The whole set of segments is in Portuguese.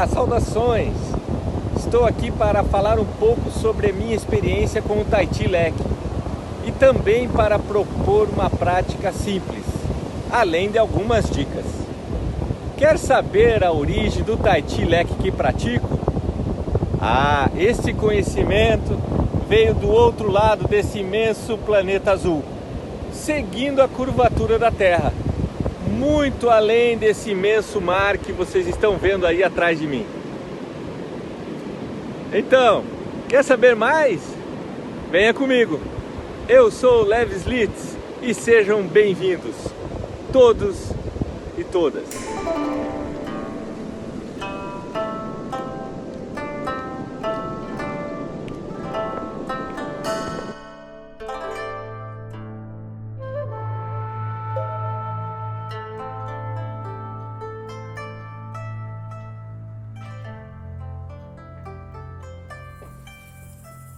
Olá, saudações! Estou aqui para falar um pouco sobre a minha experiência com o Tai Chi Leque e também para propor uma prática simples, além de algumas dicas. Quer saber a origem do Tai Chi Leque que pratico? Este conhecimento veio do outro lado desse imenso planeta azul, seguindo a curvatura da Terra, muito além desse imenso mar que vocês estão vendo aí atrás de mim. Então, quer saber mais? Venha comigo! Eu sou o Leves Litz e sejam bem-vindos, todos e todas!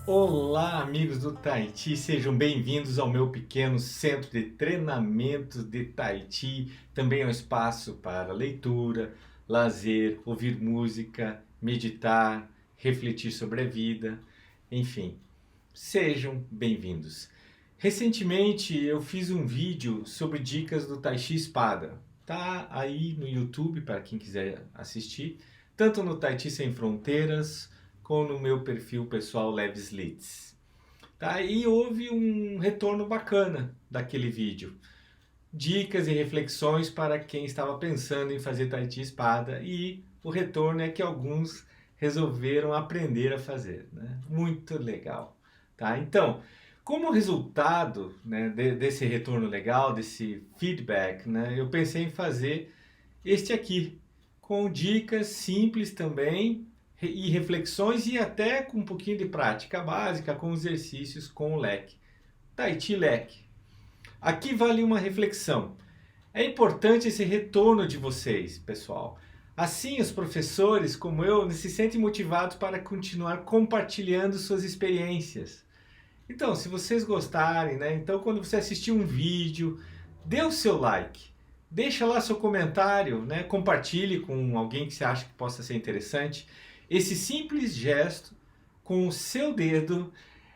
Olá, amigos do Tai Chi, sejam bem-vindos ao meu pequeno centro de treinamento de Tai Chi. Também é um espaço para leitura, lazer, ouvir música, meditar, refletir sobre a vida, enfim, sejam bem-vindos. Recentemente eu fiz um vídeo sobre dicas do Tai Chi Espada. Tá aí no YouTube para quem quiser assistir, tanto no Tai Chi Sem Fronteiras, como no meu perfil pessoal Leves Litz. Tá? E houve um retorno bacana daquele vídeo. Dicas e reflexões para quem estava pensando em fazer Tai Chi Espada, e o retorno é que alguns resolveram aprender a fazer, né? Muito legal. Tá? Então, como resultado, né, desse retorno legal, desse feedback, né, eu pensei em fazer este aqui, com dicas simples também, e reflexões, e até com um pouquinho de prática básica, com exercícios com o leque. Tai Chi Leque. Aqui vale uma reflexão. É importante esse retorno de vocês, pessoal. Assim, os professores, como eu, se sentem motivados para continuar compartilhando suas experiências. Então, se vocês gostarem, né? Então, quando você assistir um vídeo, dê o seu like. Deixa lá seu comentário, né? Compartilhe com alguém que você acha que possa ser interessante. Esse simples gesto com o seu dedo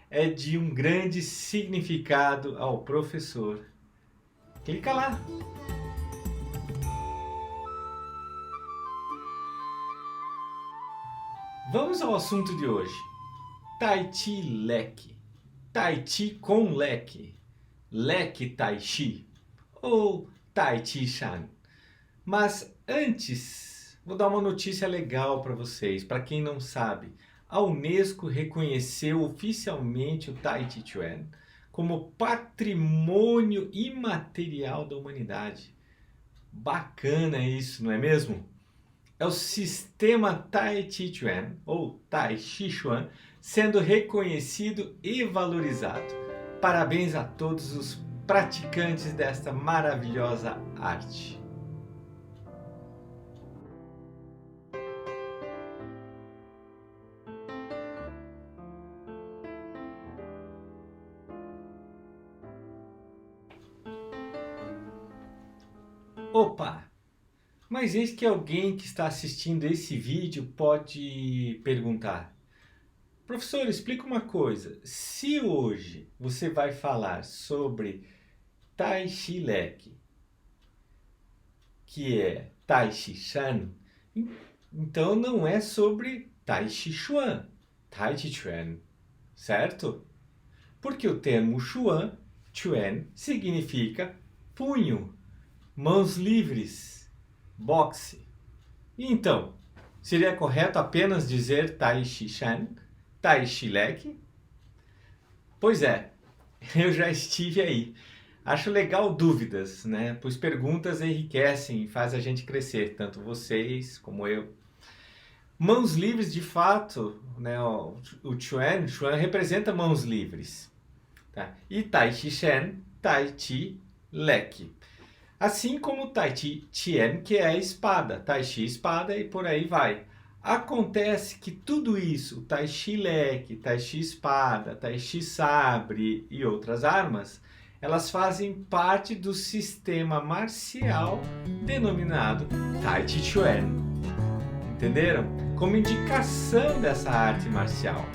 é de um grande significado ao professor. Clica lá! Vamos ao assunto de hoje. Tai Chi Leque. Tai Chi com leque. Leque Tai Chi. Ou Tai Chi Shan. Mas antes, vou dar uma notícia legal para vocês. Para quem não sabe, a Unesco reconheceu oficialmente o Tai Chi Chuan como patrimônio imaterial da humanidade. Bacana isso, não é mesmo? É o sistema Tai Chi Chuan, ou Tai Chi Chuan, sendo reconhecido e valorizado. Parabéns a todos os praticantes desta maravilhosa arte. Opa! Mas eis que alguém que está assistindo esse vídeo pode perguntar: professor, explica uma coisa. Se hoje você vai falar sobre Tai Chi Leque, que é Tai Chi Shan, então não é sobre Tai Chi Chuan, Tai Chi Chuan, certo? Porque o termo Chuan, significa punho, mãos livres, boxe. Então, seria correto apenas dizer Tai Chi Shan, Tai Chi Leque? Pois é, eu já estive aí. Acho legal dúvidas, né? Pois perguntas enriquecem e fazem a gente crescer, tanto vocês como eu. Mãos livres, de fato, né? O Chuan representa mãos livres. Tá? E Tai Chi Shan, Tai Chi Leque. Assim como o Tai Chi Tien, que é a espada, Tai Chi espada e por aí vai. Acontece que tudo isso, Tai Chi Leque, Tai Chi espada, Tai Chi sabre e outras armas, elas fazem parte do sistema marcial denominado Tai Chi Chuan. entenderam? Como indicação dessa arte marcial.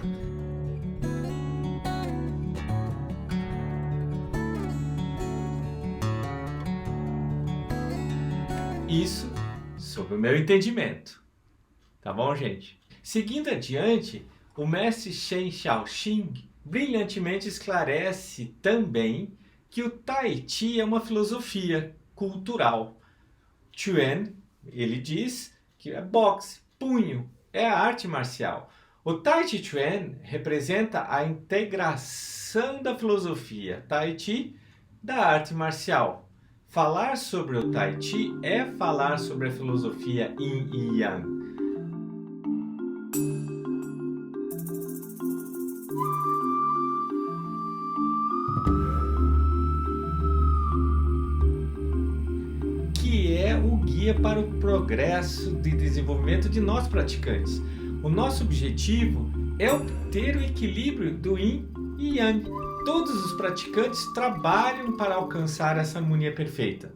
Isso sob o meu entendimento. Tá bom, gente? Seguindo adiante, o mestre Shen Xiaoxing brilhantemente esclarece também que o Tai Chi é uma filosofia cultural. Chuan, ele diz que é boxe, punho, é a arte marcial. O Tai Chi Chuan representa a integração da filosofia Tai Chi da arte marcial. Falar sobre o Tai Chi é falar sobre a filosofia Yin e Yang. Que é o guia para o progresso de desenvolvimento de nós praticantes. O nosso objetivo é obter o equilíbrio do Yin e Yang. Todos os praticantes trabalham para alcançar essa harmonia perfeita.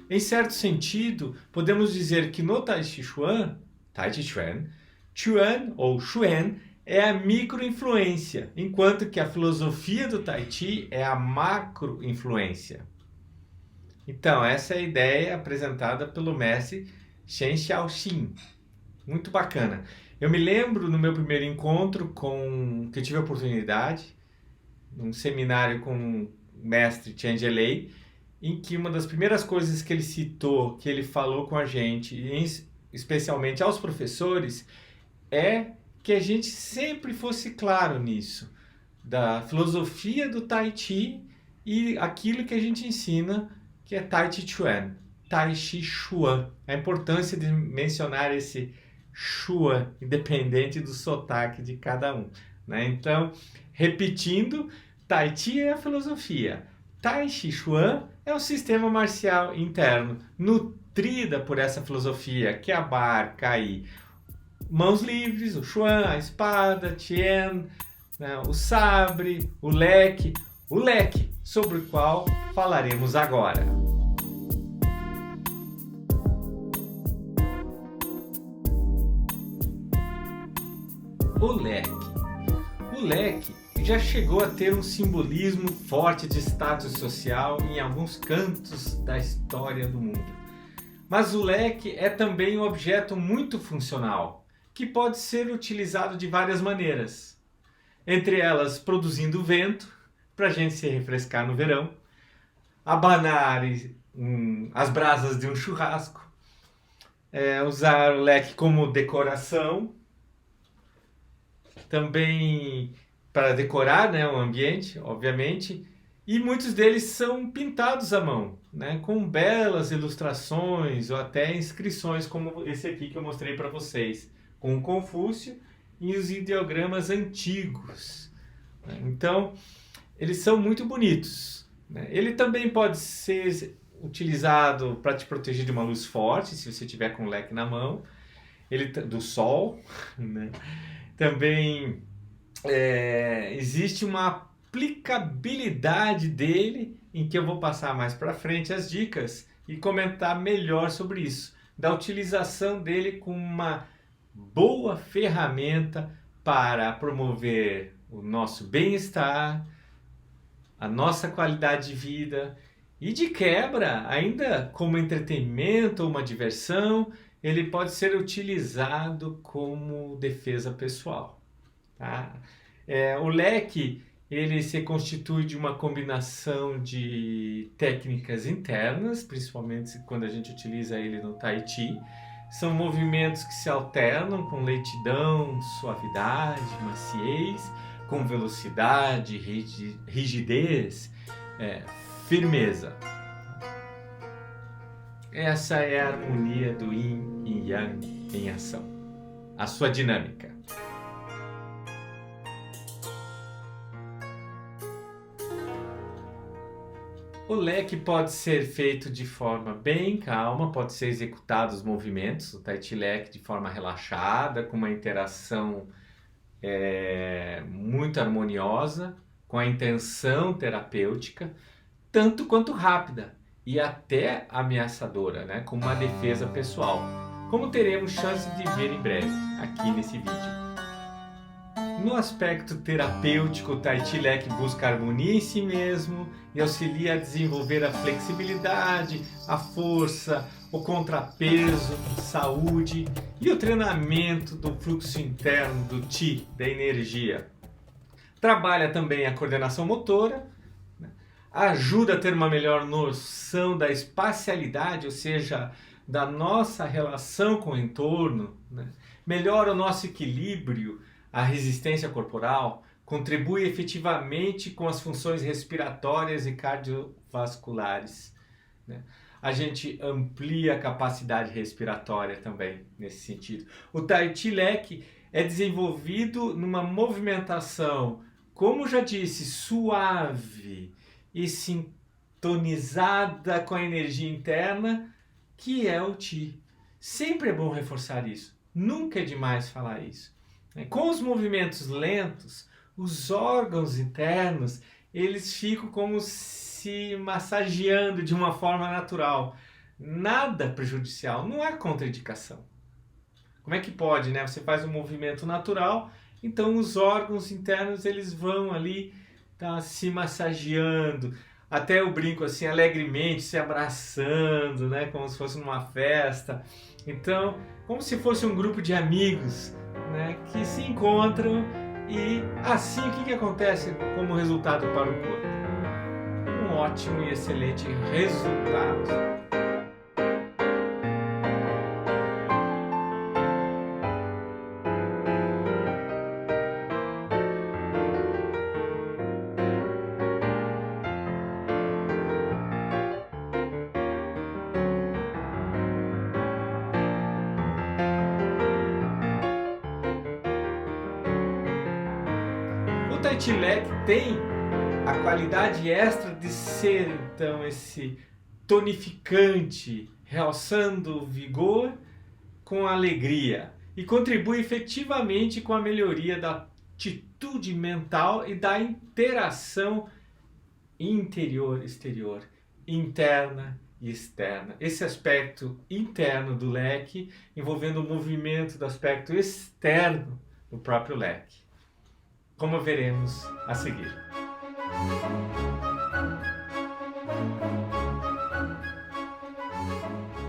Em certo sentido, podemos dizer que no Tai Chi Chuan, Chuan ou Xuan é a micro-influência, enquanto que a filosofia do Tai Chi é a macro-influência. Então, essa é a ideia apresentada pelo mestre Shen Xiaoxing. Muito bacana. Eu me lembro no meu primeiro encontro que eu tive a oportunidade, num seminário com o mestre Tian Lei, em que uma das primeiras coisas que ele citou, que ele falou com a gente, especialmente aos professores, é que a gente sempre fosse claro nisso, da filosofia do Tai Chi e aquilo que a gente ensina, que é Tai Chi Chuan, Tai Chi Chuan. A importância de mencionar esse Chuan, independente do sotaque de cada um, né? Então, repetindo, Tai Chi é a filosofia, Tai Chi Chuan é o sistema marcial interno, nutrida por essa filosofia, que é a barca aí. Mãos livres, o Chuan, a espada, Tien, né, o sabre, o leque, sobre o qual falaremos agora. O leque já chegou a ter um simbolismo forte de status social em alguns cantos da história do mundo. Mas o leque é também um objeto muito funcional, que pode ser utilizado de várias maneiras. Entre elas, produzindo vento, para a gente se refrescar no verão, abanar as brasas de um churrasco, usar o leque como decoração, também para decorar, né, o ambiente, obviamente, e muitos deles são pintados à mão, né, com belas ilustrações ou até inscrições como esse aqui que eu mostrei para vocês, com o Confúcio e os ideogramas antigos. Então, eles são muito bonitos, né? Ele também pode ser utilizado para te proteger de uma luz forte, se você tiver com o leque na mão, do sol, né? Também existe uma aplicabilidade dele, em que eu vou passar mais para frente as dicas e comentar melhor sobre isso, da utilização dele como uma boa ferramenta para promover o nosso bem-estar, a nossa qualidade de vida e, de quebra, ainda como entretenimento ou uma diversão, ele pode ser utilizado como defesa pessoal. Tá? O leque ele se constitui de uma combinação de técnicas internas, principalmente quando a gente utiliza ele no Tai Chi. São movimentos que se alternam com lentidão, suavidade, maciez, com velocidade, rigidez, firmeza. Essa é a harmonia do Yin e Yang em ação, a sua dinâmica. O leque pode ser feito de forma bem calma, pode ser executado os movimentos, o Tai Chi leque de forma relaxada, com uma interação muito harmoniosa, com a intenção terapêutica, tanto quanto rápida e até ameaçadora, né? Como uma defesa pessoal, como teremos chance de ver em breve aqui nesse vídeo. No aspecto terapêutico, o Tai Chi Leque busca harmonia em si mesmo e auxilia a desenvolver a flexibilidade, a força, o contrapeso, saúde e o treinamento do fluxo interno do Qi, da energia. Trabalha também a coordenação motora, ajuda a ter uma melhor noção da espacialidade, ou seja, da nossa relação com o entorno, melhora o nosso equilíbrio, a resistência corporal, contribui efetivamente com as funções respiratórias e cardiovasculares. A gente amplia a capacidade respiratória também nesse sentido. O Tai Chi Leque é desenvolvido numa movimentação, como já disse, suave e sintonizada com a energia interna, que é o Qi. Sempre é bom reforçar isso, nunca é demais falar isso. Com os movimentos lentos, os órgãos internos, eles ficam como se massageando de uma forma natural. Nada prejudicial, não há contraindicação. Como é que pode, né? Você faz um movimento natural, então os órgãos internos eles vão ali se massageando. Até eu brinco assim, alegremente, se abraçando, né? Como se fosse numa festa. Então, como se fosse um grupo de amigos, né, que se encontram e assim o que acontece como resultado para o corpo? Um ótimo e excelente resultado. O Tai Chi Leque tem a qualidade extra de ser, então, esse tonificante, realçando o vigor com alegria e contribui efetivamente com a melhoria da atitude mental e da interação interior-exterior, interna e externa. Esse aspecto interno do leque envolvendo o movimento do aspecto externo do próprio leque, como veremos a seguir.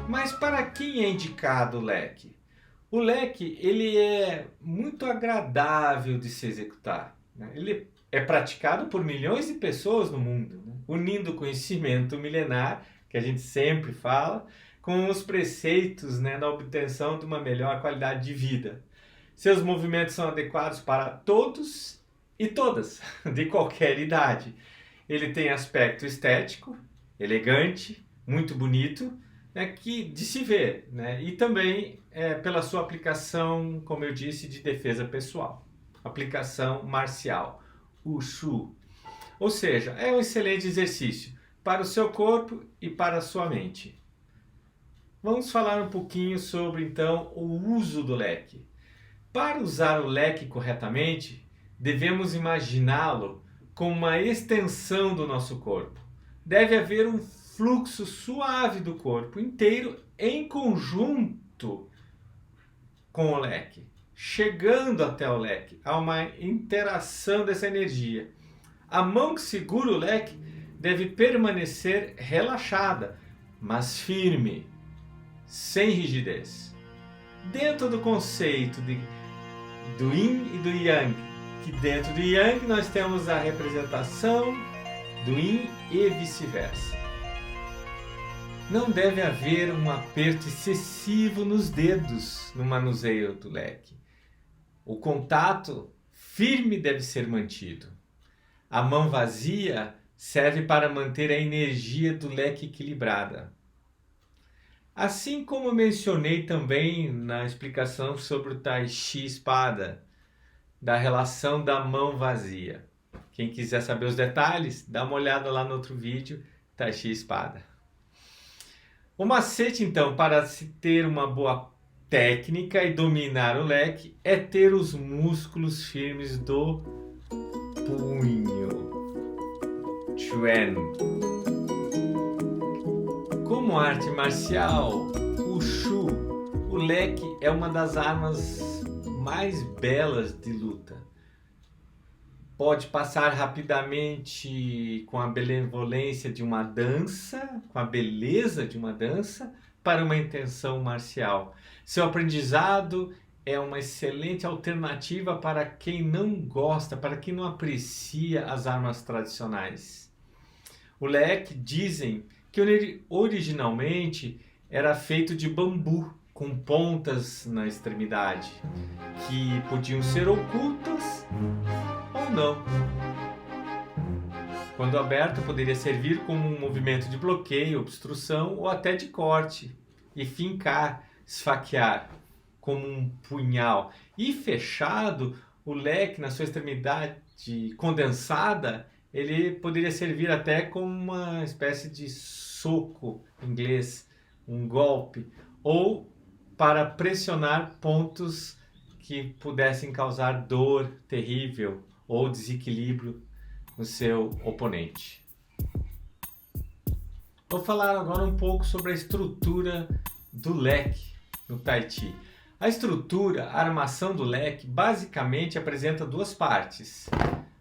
Mas para quem é indicado o leque? O leque ele é muito agradável de se executar, né? Ele é praticado por milhões de pessoas no mundo, né? Unindo o conhecimento milenar, que a gente sempre fala, com os preceitos, né, da obtenção de uma melhor qualidade de vida. Seus movimentos são adequados para todos e todas, de qualquer idade. Ele tem aspecto estético, elegante, muito bonito, né, de se ver, né, e também pela sua aplicação, como eu disse, de defesa pessoal. Aplicação marcial, Wushu. Ou seja, é um excelente exercício para o seu corpo e para a sua mente. Vamos falar um pouquinho sobre, então, o uso do leque. Para usar o leque corretamente, devemos imaginá-lo como uma extensão do nosso corpo. Deve haver um fluxo suave do corpo inteiro em conjunto com o leque, chegando até o leque. Há uma interação dessa energia. A mão que segura o leque deve permanecer relaxada, mas firme, sem rigidez. Dentro do conceito do Yin e do Yang, que dentro do Yang nós temos a representação do Yin e vice-versa. Não deve haver um aperto excessivo nos dedos no manuseio do leque. O contato firme deve ser mantido. A mão vazia serve para manter a energia do leque equilibrada. Assim como mencionei também na explicação sobre o Tai Chi espada, da relação da mão vazia. Quem quiser saber os detalhes, dá uma olhada lá no outro vídeo, Tai Chi espada. O macete, então, para se ter uma boa técnica e dominar o leque, é ter os músculos firmes do punho. Chuan. Como arte marcial, Wushu, O leque é uma das armas mais belas de luta. Pode passar rapidamente com a benevolência de uma dança, com a beleza de uma dança, para uma intenção marcial. Seu aprendizado é uma excelente alternativa para quem não gosta, para quem não aprecia as armas tradicionais. O leque, dizem que originalmente era feito de bambu, com pontas na extremidade, que podiam ser ocultas ou não. Quando aberto, poderia servir como um movimento de bloqueio, obstrução ou até de corte, e fincar, esfaquear, como um punhal. E fechado, o leque na sua extremidade condensada, ele poderia servir até como uma espécie de soco inglês, um golpe, ou para pressionar pontos que pudessem causar dor terrível ou desequilíbrio no seu oponente. Vou falar agora um pouco sobre a estrutura do leque no Tai Chi. A estrutura, a armação do leque, basicamente apresenta duas partes,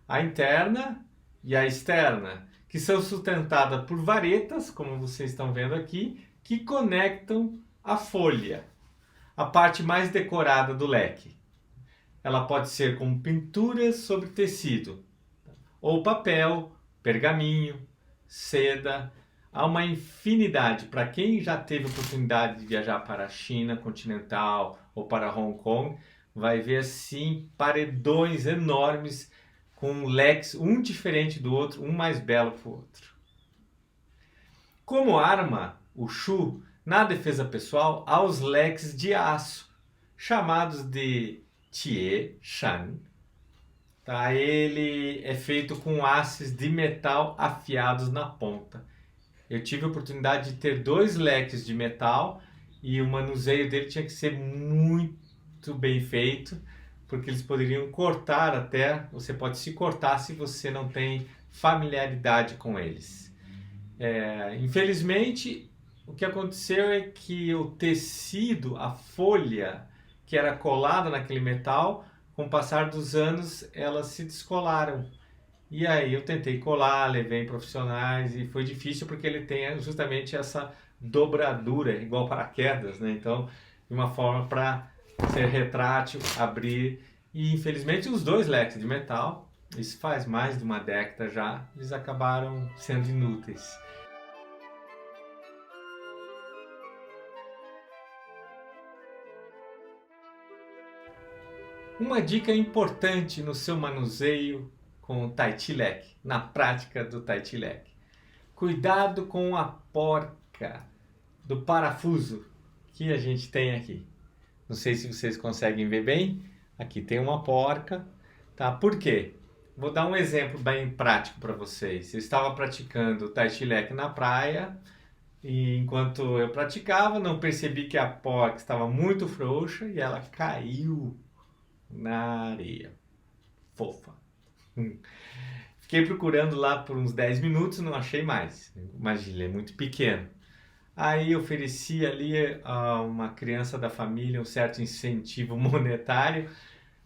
a interna e a externa, que são sustentadas por varetas, como vocês estão vendo aqui, que conectam a folha, a parte mais decorada do leque. Ela pode ser com pinturas sobre tecido, ou papel, pergaminho, seda. Há uma infinidade. Para quem já teve oportunidade de viajar para a China continental ou para Hong Kong, vai ver assim paredões enormes com leques, um diferente do outro, um mais belo que o outro. Como arma, o Shu, na defesa pessoal, há os leques de aço, chamados de Tie Shan. Tá? Ele é feito com hastes de metal afiados na ponta. Eu tive a oportunidade de ter 2 leques de metal e o manuseio dele tinha que ser muito bem feito, porque eles poderiam cortar até, você pode se cortar se você não tem familiaridade com eles. Infelizmente, o que aconteceu é que o tecido, a folha que era colada naquele metal, com o passar dos anos, elas se descolaram. E aí eu tentei colar, levei em profissionais e foi difícil porque ele tem justamente essa dobradura, igual paraquedas, né? Então, de uma forma para ser retrátil, abrir. E infelizmente os 2 leques de metal, isso faz mais de uma década já, eles acabaram sendo inúteis. Uma dica importante no seu manuseio com o Tai Chi leque, na prática do Tai Chi leque. Cuidado com a porca do parafuso que a gente tem aqui. Não sei se vocês conseguem ver bem. Aqui tem uma porca, tá? Por quê? Vou dar um exemplo bem prático para vocês. Eu estava praticando o Tai Chi leque na praia e enquanto eu praticava, não percebi que a porca estava muito frouxa e ela caiu na areia. Fofa. Fiquei procurando lá por uns 10 minutos, não achei mais. Imagina, ele é muito pequeno. Aí ofereci ali a uma criança da família um certo incentivo monetário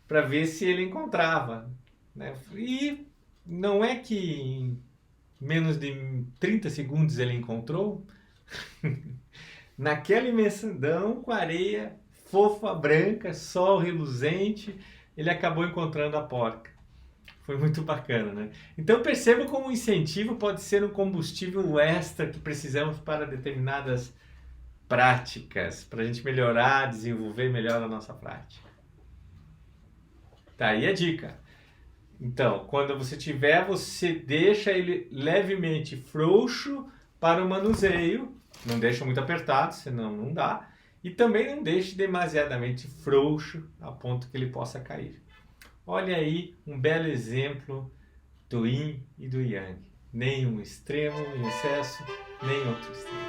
para ver se ele encontrava, né? E não é que em menos de 30 segundos ele encontrou. Naquela imensidão, com areia fofa, branca, sol reluzente, ele acabou encontrando a porca. Foi muito bacana, né? Então perceba como o incentivo pode ser um combustível extra que precisamos para determinadas práticas, para a gente melhorar, desenvolver melhor a nossa prática. Tá aí a dica. Então, quando você tiver, você deixa ele levemente frouxo para o manuseio, não deixa muito apertado, senão não dá, e também não deixe demasiadamente frouxo a ponto que ele possa cair. Olha aí um belo exemplo do Yin e do Yang. Nem um extremo em excesso, nem outro extremo.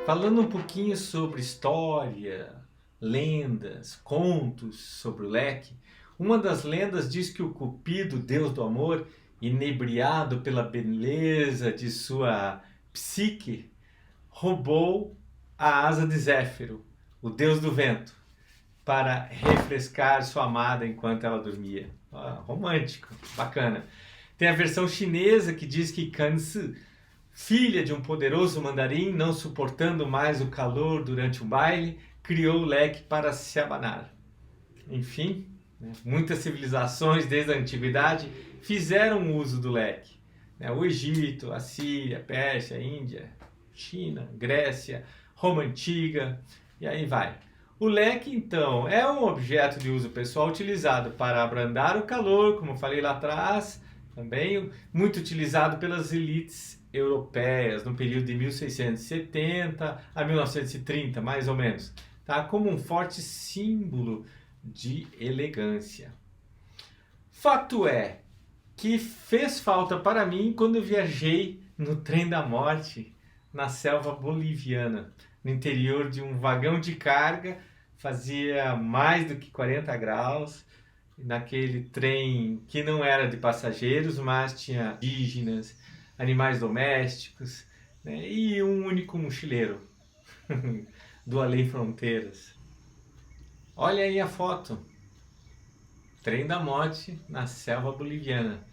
Falando um pouquinho sobre história, lendas, contos sobre o leque, uma das lendas diz que o Cupido, deus do amor, inebriado pela beleza de sua psique, roubou a asa de Zéfiro, o deus do vento, para refrescar sua amada enquanto ela dormia. Romântico, bacana. Tem a versão chinesa que diz que Kansi, filha de um poderoso mandarim, não suportando mais o calor durante o baile, criou o leque para se abanar. Enfim, muitas civilizações desde a antiguidade fizeram uso do leque. O Egito, a Síria, a Pérsia, a Índia, China, Grécia, Roma Antiga e aí vai. O leque, então, é um objeto de uso pessoal utilizado para abrandar o calor, como falei lá atrás, também muito utilizado pelas elites europeias no período de 1670 a 1930, mais ou menos, tá? Como um forte símbolo de elegância. Fato é que fez falta para mim quando eu viajei no trem da morte na selva boliviana, no interior de um vagão de carga, fazia mais do que 40 graus, naquele trem que não era de passageiros, mas tinha indígenas, animais domésticos, né, e um único mochileiro do Além Fronteiras. Olha aí a foto. Trem da morte na selva boliviana,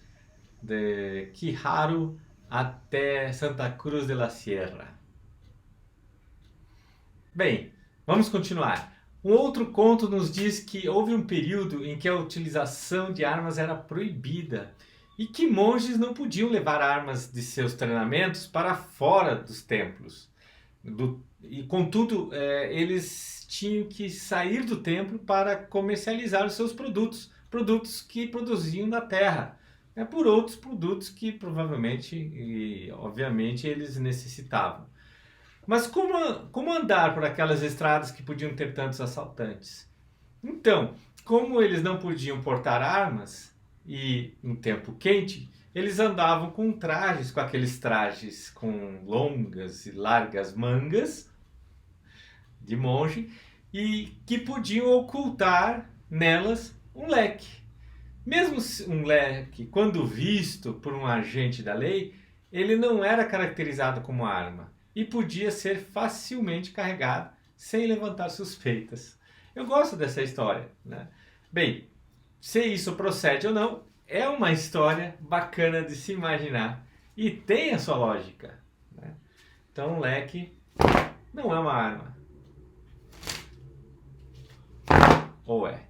de Quijaru até Santa Cruz de la Sierra. Bem, vamos continuar. Um outro conto nos diz que houve um período em que a utilização de armas era proibida e que monges não podiam levar armas de seus treinamentos para fora dos templos. E contudo, eles tinham que sair do templo para comercializar os seus produtos que produziam na terra, por outros produtos que provavelmente e obviamente eles necessitavam. Mas como andar por aquelas estradas que podiam ter tantos assaltantes? Então, como eles não podiam portar armas e no tempo quente, eles andavam com trajes, com aqueles trajes com longas e largas mangas de monge e que podiam ocultar nelas um leque. Mesmo um leque, quando visto por um agente da lei, ele não era caracterizado como arma e podia ser facilmente carregado sem levantar suspeitas. Eu gosto dessa história, né? Bem, se isso procede ou não, é uma história bacana de se imaginar e tem a sua lógica, né? Então, um leque não é uma arma. Ou é?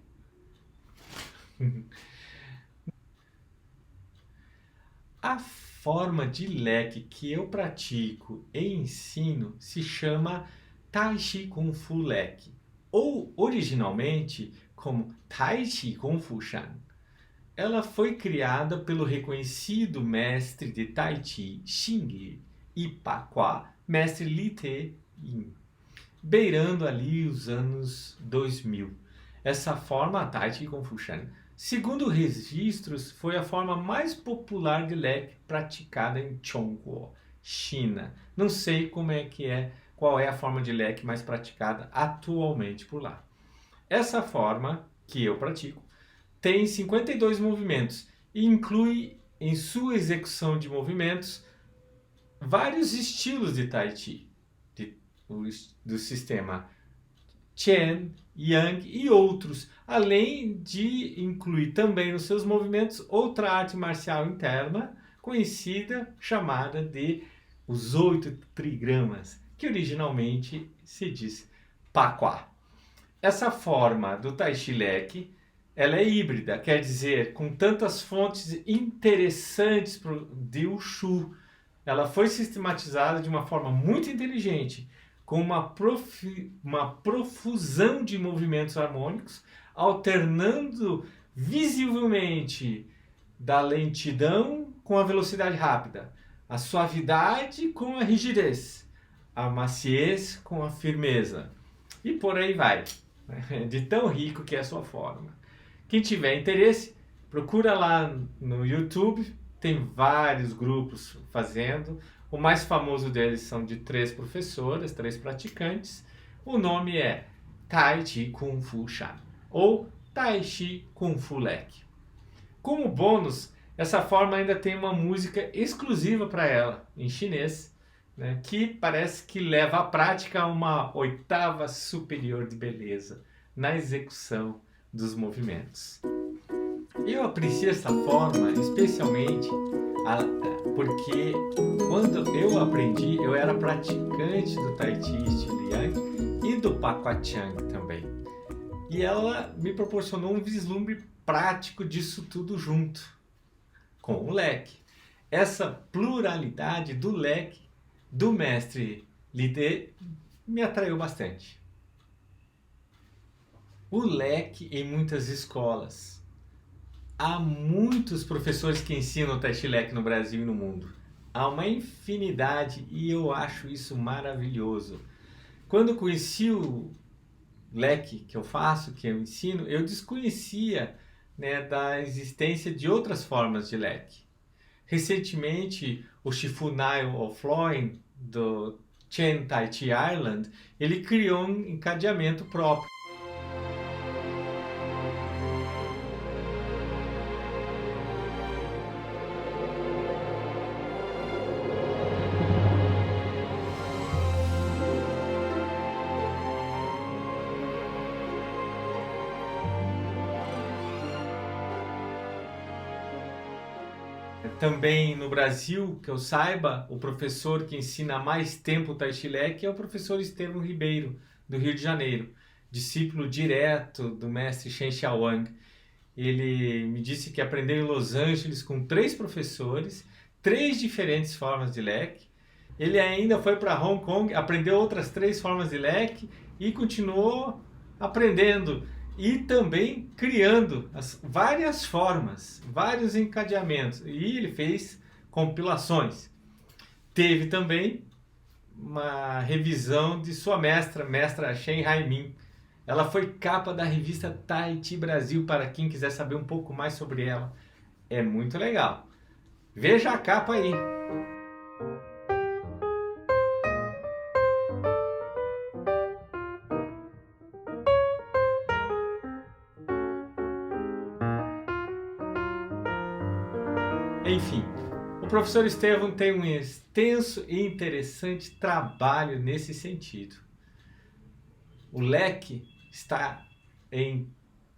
A forma de leque que eu pratico e ensino se chama Tai Chi Kung Fu Leque, ou originalmente como Tai Chi Kung Fu Shan. Ela foi criada pelo reconhecido mestre de Tai Chi Xing Ipaqua, mestre Li Te Yin, beirando ali os anos 2000. Essa forma, a Tai Chi Kung Fu Shan, segundo registros, foi a forma mais popular de leque praticada em Chongguo, China. Não sei qual é a forma de leque mais praticada atualmente por lá. Essa forma que eu pratico tem 52 movimentos e inclui em sua execução de movimentos vários estilos de Tai Chi, do sistema Chen, Yang e outros, além de incluir também nos seus movimentos outra arte marcial interna, conhecida, chamada de os 8 trigramas, que originalmente se diz Pakwa. Essa forma do Tai Chi Leque, ela é híbrida, quer dizer, com tantas fontes interessantes de Wushu. Ela foi sistematizada de uma forma muito inteligente, com uma profusão de movimentos harmônicos, alternando visivelmente da lentidão com a velocidade rápida, a suavidade com a rigidez, a maciez com a firmeza, e por aí vai, de tão rico que é a sua forma. Quem tiver interesse, procura lá no YouTube, tem vários grupos fazendo. O mais famoso deles são de 3 professoras, 3 praticantes. O nome é Tai Chi Kung Fu Shan ou Tai Chi Kung Fu Leque. Como bônus, essa forma ainda tem uma música exclusiva para ela, em chinês, né, que parece que leva a prática a uma oitava superior de beleza na execução dos movimentos. Eu aprecio essa forma especialmente porque quando eu aprendi, eu era praticante do Tai Chi estilo Yang e do Pacoachang também. E ela me proporcionou um vislumbre prático disso tudo junto, com o leque. Essa pluralidade do leque do mestre Li Te me atraiu bastante. O leque em muitas escolas. Há muitos professores que ensinam o Tai Chi Leque no Brasil e no mundo. Há uma infinidade e eu acho isso maravilhoso. Quando eu conheci o leque que eu faço, que eu ensino, eu desconhecia, né, da existência de outras formas de leque. Recentemente, o Shifu Nile O'Floin, do Chen Tai Chi Ireland, ele criou um encadeamento próprio. Também no Brasil, que eu saiba, o professor que ensina há mais tempo o Tai Chi Leque é o professor Estevão Ribeiro, do Rio de Janeiro, discípulo direto do mestre Shen Xiaowang. Ele me disse que aprendeu em Los Angeles com 3 professores, 3 diferentes formas de leque. Ele ainda foi para Hong Kong, aprendeu outras 3 formas de leque e continuou aprendendo. E também criando várias formas, vários encadeamentos. E ele fez compilações. Teve também uma revisão de sua mestra Shen Haimin. Ela foi capa da revista Tai Chi Brasil, para quem quiser saber um pouco mais sobre ela. É muito legal. Veja a capa aí. Enfim, o professor Estevão tem um extenso e interessante trabalho nesse sentido. O leque está em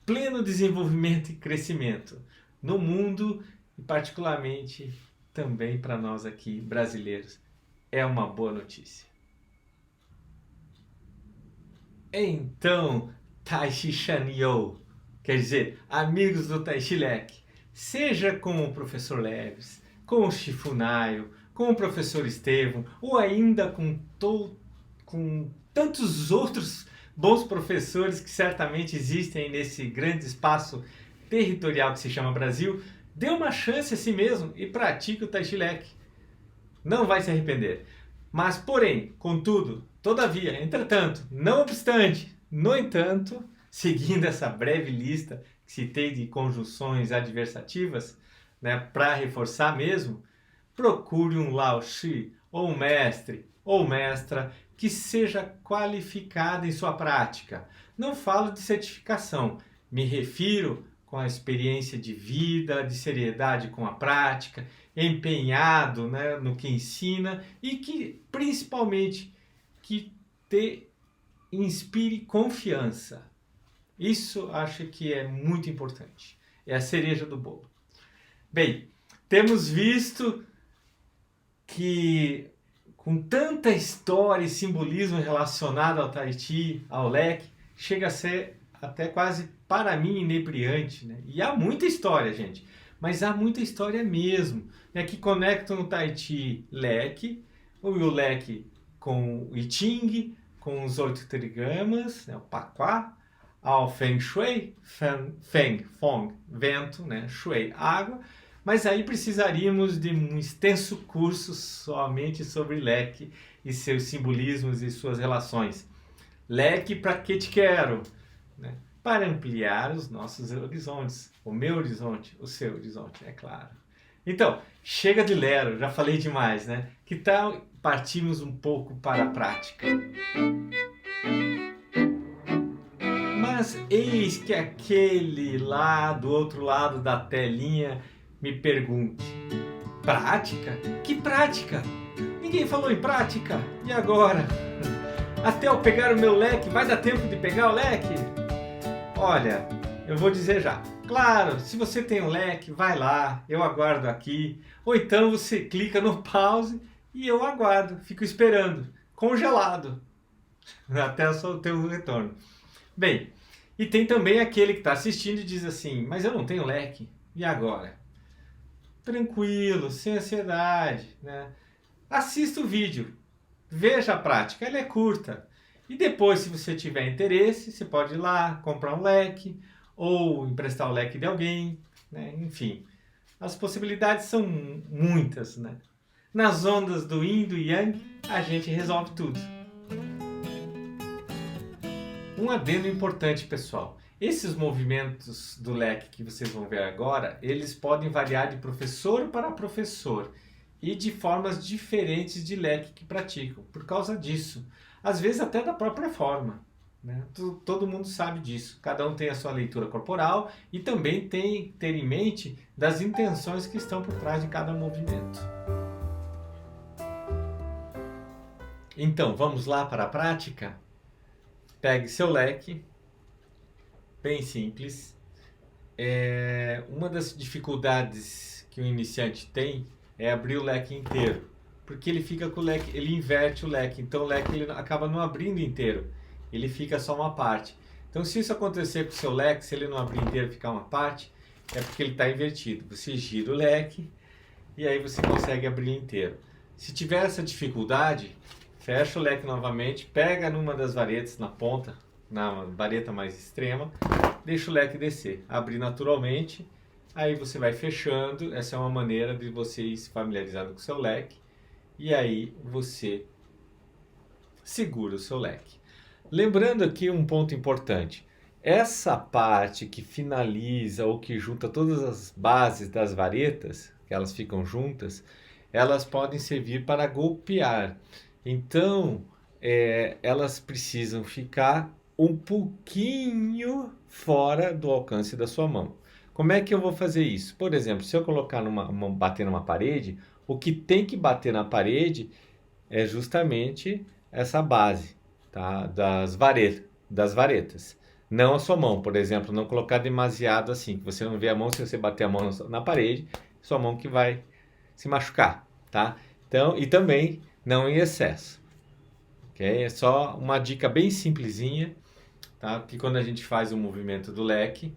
pleno desenvolvimento e crescimento no mundo e particularmente também para nós aqui brasileiros. É uma boa notícia. Então, Tai Chi Shan Yo, quer dizer, amigos do Tai Chi Leque, seja com o professor Leves, com o Shifu Nile, com o professor Estevão, ou ainda com tantos outros bons professores que certamente existem nesse grande espaço territorial que se chama Brasil, dê uma chance a si mesmo e pratique o Tai Chi Leque. Não vai se arrepender. Mas, porém, contudo, todavia, entretanto, não obstante, no entanto, seguindo essa breve lista que citei de conjunções adversativas, né, para reforçar mesmo, procure um Lao Shi, ou um mestre, ou mestra, que seja qualificado em sua prática. Não falo de certificação, me refiro com a experiência de vida, de seriedade com a prática, empenhado, né, no que ensina e que, principalmente, que te inspire confiança. Isso acho que é muito importante. É a cereja do bolo. Bem, temos visto que com tanta história e simbolismo relacionado ao Tai Chi, ao leque, chega a ser até quase, para mim, inebriante, né? E há muita história, gente, mas há muita história mesmo, né? Que conectam o Tai Chi leque, o leque com o I Ching, com os 8 trigamas, né? O Paquá, ao Feng Shui, Feng, Fong, vento, né? Shui, água, mas aí precisaríamos de um extenso curso somente sobre leque e seus simbolismos e suas relações. Leque, para que te quero? Né? Para ampliar os nossos horizontes, o meu horizonte, o seu horizonte, é claro. Então, chega de lero, já falei demais, né? Que tal partirmos um pouco para a prática? Mas eis que aquele lá do outro lado da telinha me pergunte: prática? Que prática? ninguém falou em prática. E agora? Até eu pegar o meu leque, vai dar tempo de pegar o leque? Olha, eu vou dizer já. Claro, se você tem um leque, vai lá, eu aguardo aqui. Ou então você clica no pause e eu aguardo, fico esperando, congelado, até o teu retorno. Bem, e tem também aquele que está assistindo e diz assim, mas eu não tenho leque, e agora? Tranquilo, sem ansiedade, né? Assista o vídeo, veja a prática, ela é curta. E depois, se você tiver interesse, você pode ir lá, comprar um leque, ou emprestar o leque de alguém, né? Enfim, as possibilidades são muitas, né? Nas ondas do Yin e do Yang, a gente resolve tudo. Um adendo importante, pessoal. Esses movimentos do leque que vocês vão ver agora, eles podem variar de professor para professor e de formas diferentes de leque que praticam, por causa disso. Às vezes até da própria forma, né? Todo mundo sabe disso. Cada um tem a sua leitura corporal e também tem que ter em mente das intenções que estão por trás de cada movimento. Então, vamos lá para a prática? Pegue seu leque, bem simples. Uma das dificuldades que o iniciante tem é abrir o leque inteiro, porque ele fica com o leque, ele inverte o leque, então o leque ele acaba não abrindo inteiro, ele fica só uma parte. Então, se isso acontecer com o seu leque, se ele não abrir inteiro e ficar uma parte, é porque ele está invertido. Você gira o leque e aí você consegue abrir inteiro. Se tiver essa dificuldade, fecha o leque novamente, pega numa das varetas na ponta, na vareta mais extrema, deixa o leque descer, abrir naturalmente, aí você vai fechando. Essa é uma maneira de você ir se familiarizando com o seu leque, e aí você segura o seu leque. Lembrando aqui um ponto importante, essa parte que finaliza ou que junta todas as bases das varetas, que elas ficam juntas, elas podem servir para golpear. Então, elas precisam ficar um pouquinho fora do alcance da sua mão. Como é que eu vou fazer isso? Por exemplo, se eu colocar bater numa parede, o que tem que bater na parede é justamente essa base, tá? das varetas. Não a sua mão, por exemplo, não colocar demasiado assim, que você não vê a mão. Se você bater a mão na parede, sua mão que vai se machucar, tá? Então, e também não em excesso, ok? É só uma dica bem simplesinha, tá? Que quando a gente faz o movimento do leque,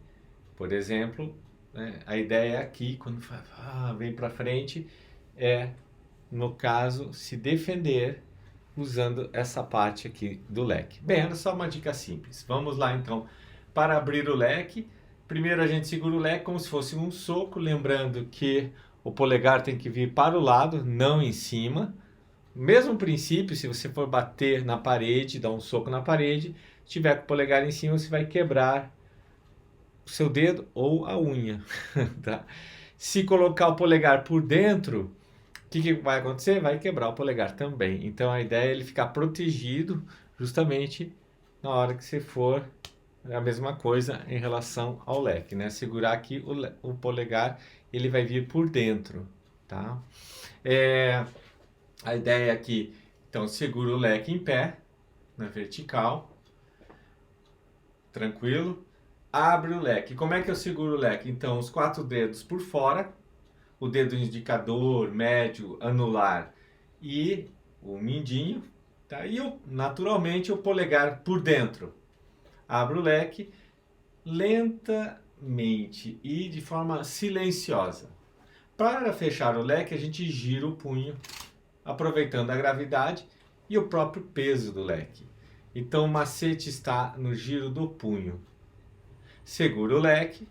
por exemplo, né, a ideia aqui, quando vem para frente, no caso, se defender usando essa parte aqui do leque. Bem, era só uma dica simples. Vamos lá então, para abrir o leque. Primeiro a gente segura o leque como se fosse um soco, lembrando que o polegar tem que vir para o lado, não em cima. Mesmo princípio, se você for bater na parede, dar um soco na parede, se tiver com o polegar em cima, você vai quebrar o seu dedo ou a unha. Tá? Se colocar o polegar por dentro, o que vai acontecer? Vai quebrar o polegar também. Então a ideia é ele ficar protegido justamente na hora que você for. A mesma coisa em relação ao leque, né? Segurar aqui o polegar, ele vai vir por dentro, tá? A ideia aqui, então, segura o leque em pé, na vertical, tranquilo, abre o leque. Como é que eu seguro o leque? Então, os 4 dedos por fora, o dedo indicador, médio, anular e o mindinho, tá? E naturalmente o polegar por dentro. Abro o leque lentamente e de forma silenciosa. Para fechar o leque, a gente gira o punho, aproveitando a gravidade e o próprio peso do leque. Então o macete está no giro do punho. Segura o leque,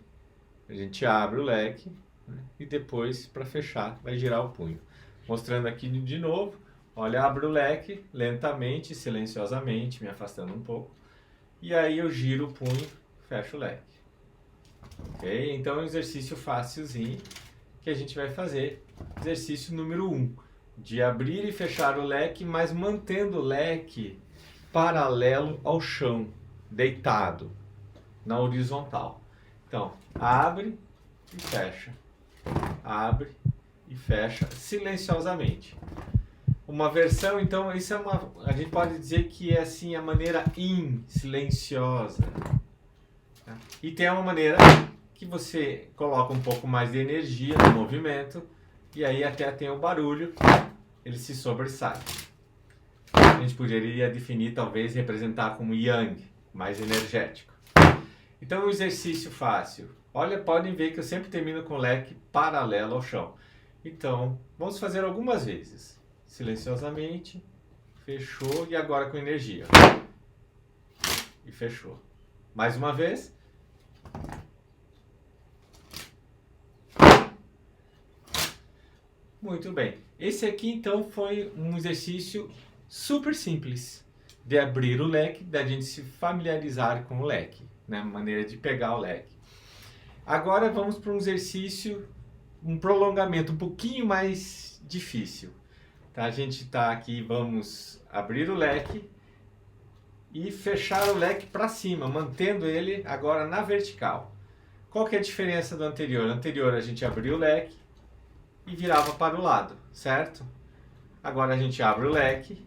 a gente abre o leque, né, e depois, para fechar, vai girar o punho. Mostrando aqui de novo, olha, abro o leque lentamente, silenciosamente, me afastando um pouco. E aí eu giro o punho, fecho o leque. Ok? Então é um exercício facilzinho que a gente vai fazer. Exercício número 1. De abrir e fechar o leque, mas mantendo o leque paralelo ao chão, deitado, na horizontal. Então, abre e fecha, silenciosamente. uma versão, então isso é a gente pode dizer que é assim a maneira silenciosa. Tá? E tem uma maneira que você coloca um pouco mais de energia no movimento e aí até tem o barulho, ele se sobressai. A gente poderia definir, talvez, representar como yang, mais energético. Então, um exercício fácil. Olha, podem ver que eu sempre termino com o leque paralelo ao chão. Então, vamos fazer algumas vezes. Silenciosamente, fechou e agora com energia. E fechou. Mais uma vez. Muito bem. Esse aqui, então, foi um exercício super simples de abrir o leque, da gente se familiarizar com o leque, né? Maneira de pegar o leque. Agora vamos para um exercício, um prolongamento um pouquinho mais difícil. Tá? A gente está aqui, vamos abrir o leque e fechar o leque para cima, mantendo ele agora na vertical. Qual que é a diferença do anterior? No anterior a gente abriu o leque e virava para o lado, certo? Agora a gente abre o leque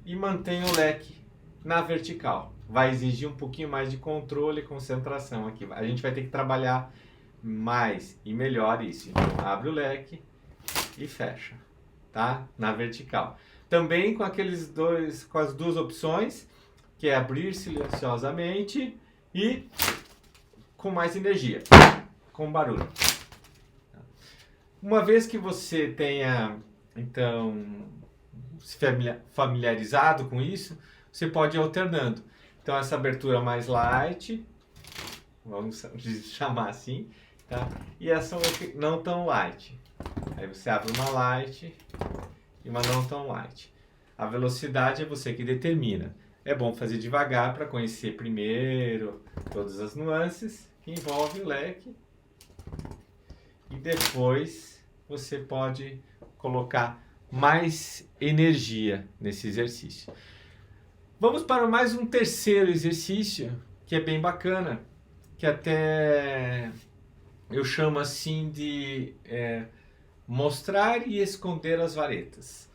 e mantém o leque na vertical. Vai exigir um pouquinho mais de controle e concentração aqui. A gente vai ter que trabalhar mais e melhor isso. Então, abre o leque e fecha, tá? Na vertical. Também com com as duas opções, que é abrir silenciosamente e com mais energia, com barulho. Uma vez que você tenha, então, se familiarizado com isso, você pode ir alternando. Então, essa abertura mais light, vamos chamar assim, tá? E essa não tão light. Aí você abre uma light e uma não tão light. A velocidade é você que determina. É bom fazer devagar para conhecer primeiro todas as nuances que envolvem o leque. E depois você pode colocar mais energia nesse exercício. Vamos para mais um terceiro exercício, que é bem bacana, que até eu chamo assim de mostrar e esconder as varetas.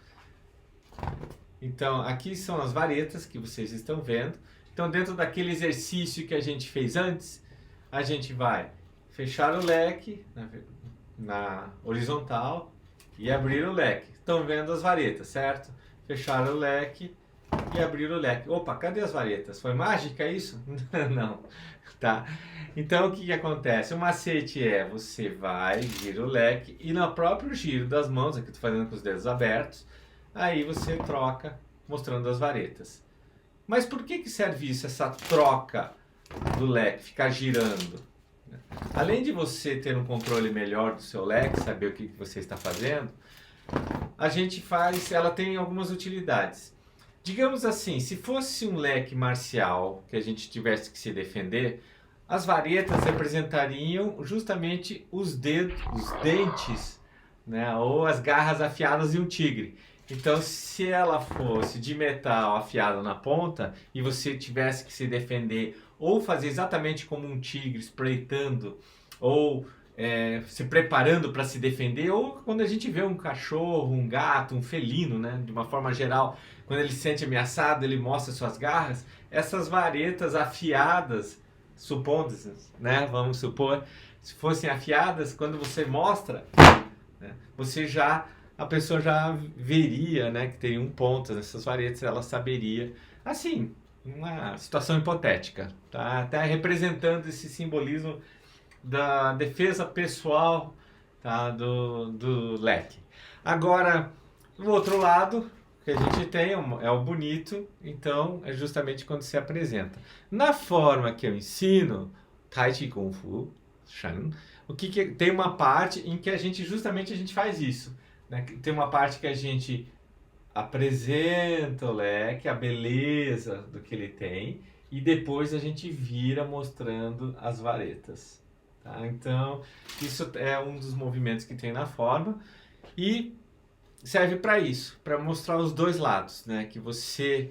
Então, aqui são as varetas que vocês estão vendo. Então, dentro daquele exercício que a gente fez antes, a gente vai fechar o leque na horizontal e abrir o leque. Estão vendo as varetas, certo? Fechar o leque e abrir o leque. Opa, cadê as varetas? Foi mágica isso? Não, tá? Então, o que acontece? O macete é, você vai, gira o leque e no próprio giro das mãos, aqui eu estou fazendo com os dedos abertos, aí você troca, mostrando as varetas. Mas por que serve isso, essa troca do leque, ficar girando? Além de você ter um controle melhor do seu leque, saber o que você está fazendo, a gente faz, ela tem algumas utilidades. Digamos assim, se fosse um leque marcial que a gente tivesse que se defender, as varetas representariam justamente os dedos, os dentes, né, ou as garras afiadas de um tigre. Então, se ela fosse de metal afiada na ponta e você tivesse que se defender ou fazer exatamente como um tigre, espreitando ou se preparando para se defender, ou quando a gente vê um cachorro, um gato, um felino, né, de uma forma geral, quando ele se sente ameaçado, ele mostra suas garras, essas varetas afiadas, supondo, né, vamos supor, se fossem afiadas, quando você mostra, né, a pessoa já veria, né, que teria um ponto nessas varetas, ela saberia, assim, uma situação hipotética, tá? Até representando esse simbolismo da defesa pessoal, tá? do leque. Agora, o outro lado que a gente tem é o bonito, então é justamente quando se apresenta. Na forma que eu ensino, Tai Chi Kung Fu, Shan, tem uma parte em que a gente faz isso. Né? Tem uma parte que a gente apresenta o leque, a beleza do que ele tem, e depois a gente vira mostrando as varetas. Tá? Então, isso é um dos movimentos que tem na forma e serve para isso, para mostrar os dois lados, né? Que você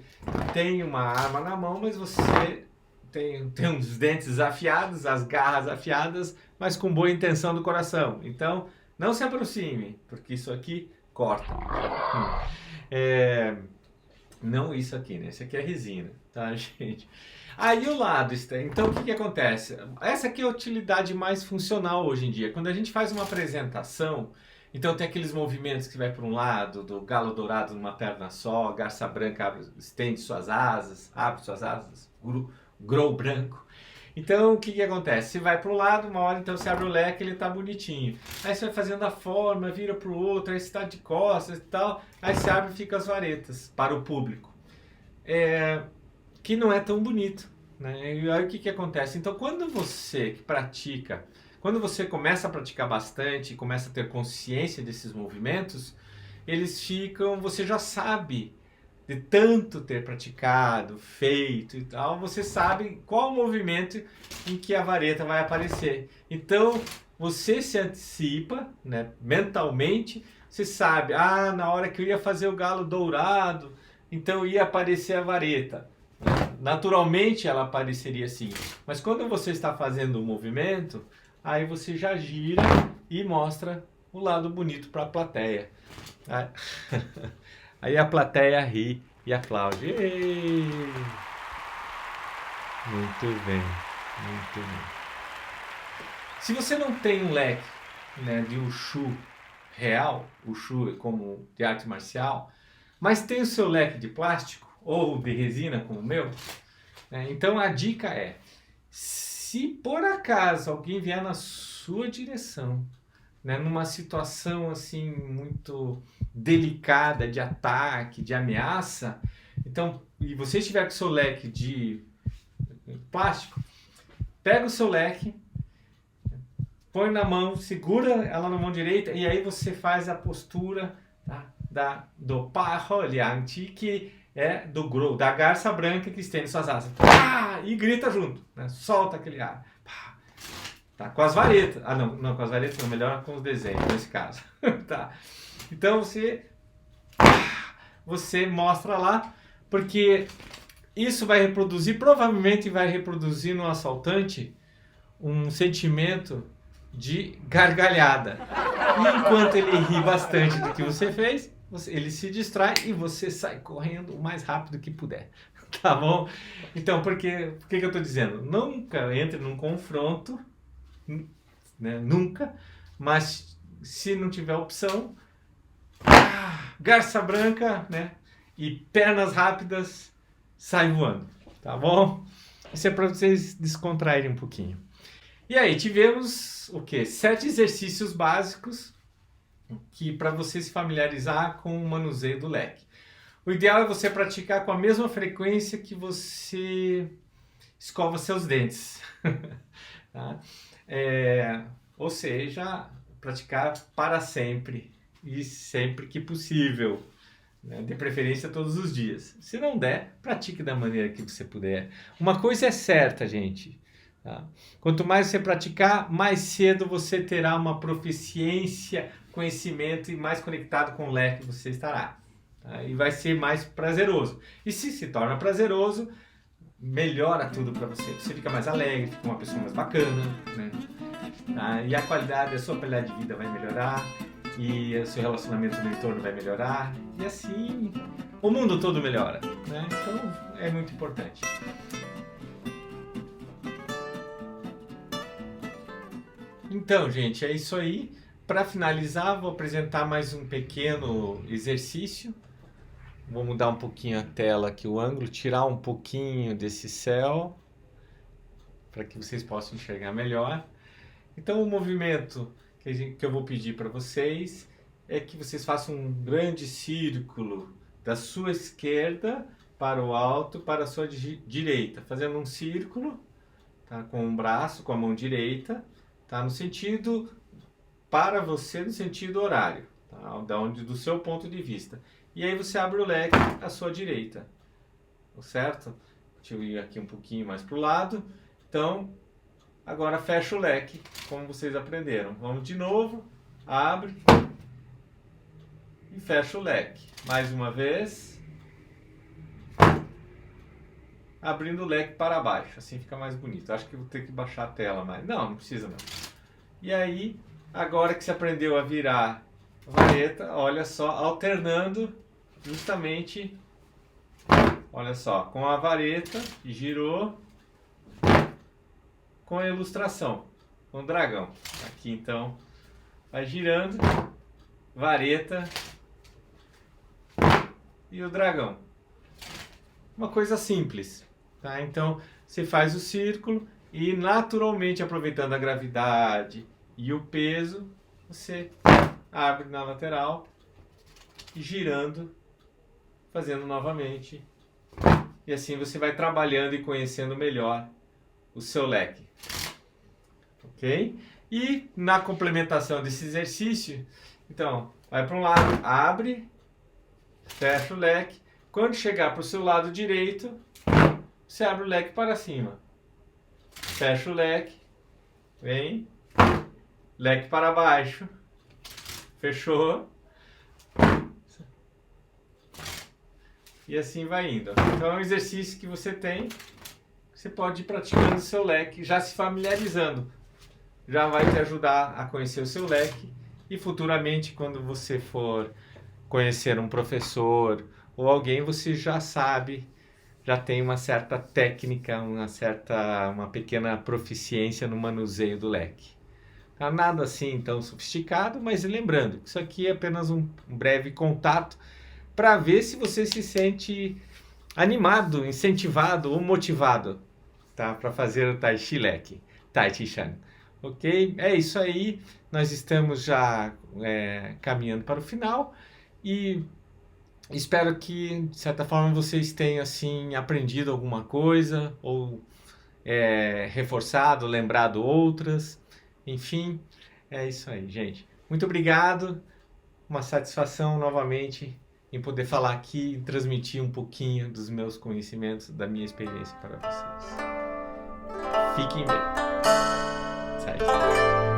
tem uma arma na mão, mas você tem os dentes afiados, as garras afiadas, mas com boa intenção do coração. Então, não se aproxime, porque isso aqui corta. Não isso aqui, né? Esse aqui é resina, tá, gente? Aí o lado, então o que acontece? Essa aqui é a utilidade mais funcional hoje em dia. Quando a gente faz uma apresentação, então tem aqueles movimentos que vai para um lado, do galo dourado numa perna só, garça branca estende suas asas, abre suas asas, grou branco. Então o que acontece? Você vai para um lado, uma hora então você abre o leque, ele tá bonitinho. Aí você vai fazendo a forma, vira para o outro, aí você tá de costas e tal, aí você abre e fica as varetas para o público. Que não é tão bonito, né? E aí o que acontece? Então quando você pratica, quando você começa a praticar bastante, começa a ter consciência desses movimentos, eles ficam, você já sabe, de tanto ter praticado, feito e tal, você sabe qual movimento em que a vareta vai aparecer. Então você se antecipa, né, mentalmente, você sabe, na hora que eu ia fazer o galo dourado, então ia aparecer a vareta. Naturalmente ela apareceria assim, mas quando você está fazendo o movimento, aí você já gira e mostra o lado bonito para a plateia. Aí a plateia ri e aplaude. Ei! Muito bem, muito bem. Se você não tem um leque, né, de Wushu real, Wushu como de arte marcial, mas tem o seu leque de plástico ou de resina como o meu, né, então a dica é, se por acaso alguém vier na sua direção, né, numa situação assim muito delicada de ataque, de ameaça, então, e você estiver com o seu leque de plástico, pega o seu leque, põe na mão, segura ela na mão direita e aí você faz a postura, tá, do Parolianti, que é do grow, da garça branca que estende suas asas. E grita junto, né? Solta aquele ar. Tá, com as varetas. Não, com as varetas não, melhor com os desenhos nesse caso. Tá. Então você mostra lá, porque isso vai reproduzir, provavelmente vai reproduzir no assaltante um sentimento de gargalhada. E enquanto ele ri bastante do que você fez, ele se distrai e você sai correndo o mais rápido que puder. Tá bom? Então, por que eu estou dizendo? Nunca entre num confronto, né? Nunca, mas se não tiver opção, garça branca, né? E pernas rápidas, sai voando. Tá bom? Isso é para vocês descontraírem um pouquinho. E aí, tivemos o quê? 7 exercícios básicos que para você se familiarizar com o manuseio do leque. O ideal é você praticar com a mesma frequência que você escova seus dentes. Tá? Ou seja, praticar para sempre e sempre que possível. Né? De preferência todos os dias. Se não der, pratique da maneira que você puder. Uma coisa é certa, gente. Tá? Quanto mais você praticar, mais cedo você terá uma proficiência, conhecimento e mais conectado com o leque você estará. Tá? E vai ser mais prazeroso. E se torna prazeroso, melhora tudo para você. Você fica mais alegre, fica uma pessoa mais bacana, né? Tá? E a sua qualidade de vida vai melhorar, e o seu relacionamento no entorno vai melhorar, e assim o mundo todo melhora, né? Então é muito importante. Então, gente, é isso aí. Para finalizar, vou apresentar mais um pequeno exercício. Vou mudar um pouquinho a tela aqui, o ângulo, tirar um pouquinho desse céu, para que vocês possam enxergar melhor. Então, o movimento que eu vou pedir para vocês é que vocês façam um grande círculo da sua esquerda para o alto, para a sua direita, fazendo um círculo, tá? Com o braço, com a mão direita, tá? No sentido, para você, no sentido horário, tá? Do seu ponto de vista. E aí você abre o leque à sua direita, certo? Deixa eu ir aqui um pouquinho mais para o lado. Então, agora fecha o leque, como vocês aprenderam. Vamos de novo, abre e fecha o leque. Mais uma vez. Abrindo o leque para baixo, assim fica mais bonito. Acho que vou ter que baixar a tela mais. Não precisa não. E aí, agora que você aprendeu a virar vareta, olha só, alternando justamente, olha só, com a vareta, girou, com a ilustração, com o dragão. Aqui então, vai girando, vareta e o dragão. Uma coisa simples, tá? Então, você faz o círculo e naturalmente, aproveitando a gravidade e o peso, você abre na lateral e girando, fazendo novamente. E assim você vai trabalhando e conhecendo melhor o seu leque. Ok? E na complementação desse exercício, então, vai para um lado, abre, fecha o leque. Quando chegar para o seu lado direito, você abre o leque para cima. Fecha o leque, vem, leque para baixo, fechou. E assim vai indo. Então é um exercício que você tem, você pode ir praticando o seu leque, já se familiarizando. Já vai te ajudar a conhecer o seu leque e futuramente, quando você for conhecer um professor ou alguém, você já sabe, já tem uma certa técnica, uma pequena proficiência no manuseio do leque. Tá? Nada assim tão sofisticado, mas lembrando, isso aqui é apenas um breve contato para ver se você se sente animado, incentivado ou motivado, tá? Para fazer o Tai Chi leque, Tai Chi Chuan. Ok? É isso aí, nós estamos já caminhando para o final e espero que, de certa forma, vocês tenham assim, aprendido alguma coisa ou reforçado, lembrado outras. Enfim, é isso aí, gente. Muito obrigado, uma satisfação novamente em poder falar aqui e transmitir um pouquinho dos meus conhecimentos, da minha experiência para vocês. Fiquem bem. Tchau.